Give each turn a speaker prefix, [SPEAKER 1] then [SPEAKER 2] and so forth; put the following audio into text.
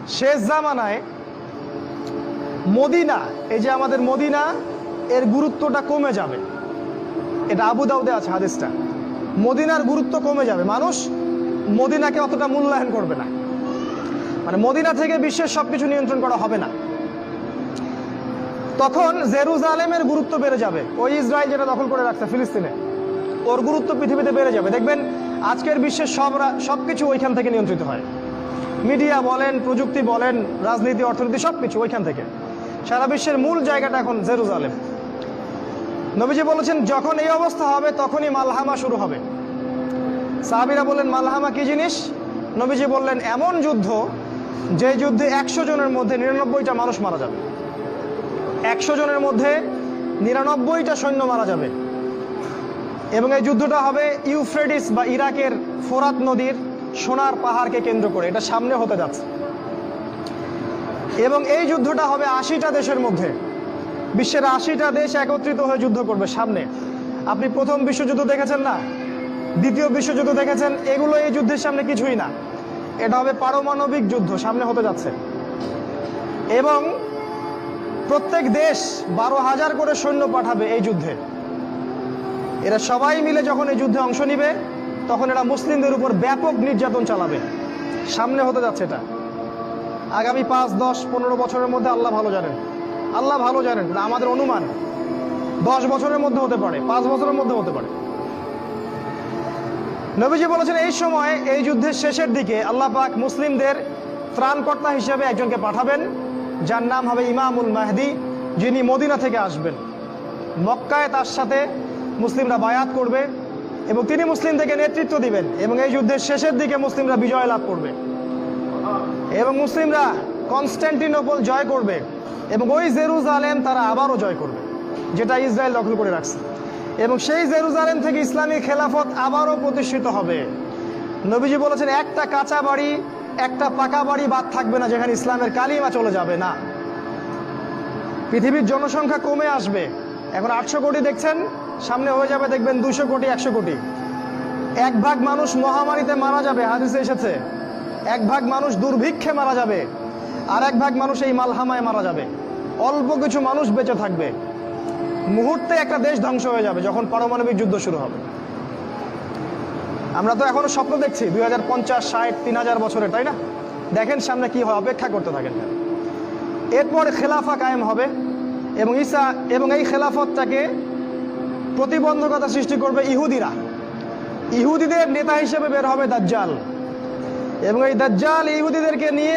[SPEAKER 1] শেষ জামানায় মদিনা, এই যে আমাদের মদিনা, এর গুরুত্বটা কমে যাবে। এটা আবু দাউদে আছে হাদিসটা। মদিনার গুরুত্ব কমে যাবে, মানুষ মদিনাকে অতটা মূল্যায়ন করবে না। মানে মদিনা থেকে বিশ্বের সবকিছু নিয়ন্ত্রণ করা হবে না। তখন জেরুজালেমের গুরুত্ব বেড়ে যাবে। ওই ইসরায়েল যেটা দখল করে রাখছে ফিলিস্তিনে, ওর গুরুত্ব পৃথিবীতে বেড়ে যাবে। দেখবেন আজকের বিশ্বের সবকিছু ওইখান থেকে নিয়ন্ত্রিত হয়। মিডিয়া বলেন, প্রযুক্তি বলেন, রাজনীতি, অর্থনীতি, সবকিছু ওইখান থেকে। সারা বিশ্বের মূল জায়গাটা এখন জেরুজালেম। নবীজি বলেছেন যখন এই অবস্থা হবে তখনই মালহামা শুরু হবে। সাহাবীরা বললেন মালহামা কি জিনিস? নবীজি বললেন এমন যুদ্ধ যে যুদ্ধে 100 জনের মধ্যে 99টা মানুষ মারা যাবে। 100 জনের মধ্যে 99টা সৈন্য মারা যাবে। এবং এই যুদ্ধটা হবে ইউফ্রেটিস বা ইরাকের ফোরাত নদীর সোনার পাহাড়কে কেন্দ্র করে। এটা সামনে হতে যাচ্ছে। এবং এই যুদ্ধটা হবে 80টা দেশের মধ্যে। বিশ্বের 80টা দেশ একত্রিত হয়ে যুদ্ধ করবে সামনে। আপনি প্রথম বিশ্বযুদ্ধ দেখেছেন না, দ্বিতীয় বিশ্বযুদ্ধ দেখেছেন, এগুলো এই যুদ্ধের সামনে কিছুই না। এটা হবে পারমাণবিক যুদ্ধ, সামনে হতে যাচ্ছে। এবং প্রত্যেক দেশ 12,000 করে সৈন্য পাঠাবে এই যুদ্ধে। এরা সবাই মিলে যখন এই যুদ্ধে অংশ নিবে তখন এরা মুসলিমদের উপর ব্যাপক নির্যাতন চালাবে। সামনে হতে যাচ্ছে এটা। আগামী 5, 10, 15 বছরের মধ্যে আল্লাহ ভালো জানেন। আল্লাহ ভালো জানেন, আমাদের অনুমান 10 বছরের মধ্যে হতে পারে, 5 বছরের মধ্যে হতে পারে। নবীজি বলেছেন এই সময়, এই যুদ্ধের শেষের দিকে আল্লাহ পাক মুসলিমদের ত্রাণকর্তা হিসেবে একজনকে পাঠাবেন, যার নাম হবে ইমামুল মাহদি, যিনি মদিনা থেকে আসবেন। মক্কায় তার সাথে মুসলিমরা বায়াত করবে এবং তিনি মুসলিমদেরকে নেতৃত্ব দিবেন। এবং এই যুদ্ধের শেষের দিকে মুসলিমরা বিজয় লাভ করবে এবং মুসলিমরা কনস্ট্যান্টিনোপল জয় করবে এবং ওই জেরুজালেম তারা আবারও জয় করবে, যেটা ইসরায়েল দখল করে রাখছে। এবং সেই জেরুজালেম থেকে ইসলামী খেলাফত আবারও প্রতিষ্ঠিত হবে। নবীজি বলেছেন একটা কাঁচা বাড়ি, একটা পাকা বাড়ি বাদ থাকবে না যেখানে ইসলামের কালিমা চলে যাবে না। পৃথিবীর জনসংখ্যা কমে আসবে। এখন 800 কোটি দেখছেন, সামনে হয়ে যাবে দেখবেন 200 কোটি, 100 কোটি। 1 ভাগ মানুষ মহামারীতে মারা যাবে, হাদিসে এসেছে। 1 ভাগ মানুষ দুর্ভিক্ষে মারা যাবে, আর 1 ভাগ মানুষ এই মালহামায় মারা যাবে। অল্প কিছু মানুষ বেঁচে থাকবে। মুহূর্তে একটা দেশ ধ্বংস হয়ে যাবে যখন পারমাণবিক যুদ্ধ শুরু হবে। আমরা তো এখনো স্বপ্ন দেখছি 2050, 60, 3000 বছরের, তাই না? দেখেন সামনে কি হয়, অপেক্ষা করতে থাকেন। এরপর খেলাফা কায়েম হবে এবং এই খেলাফতটাকে প্রতিবন্ধকতা সৃষ্টি করবে ইহুদিরা। ইহুদিদের নেতা হিসেবে বের হবে দাজ্জাল এবং এই দাজ্জাল ইহুদিদেরকে নিয়ে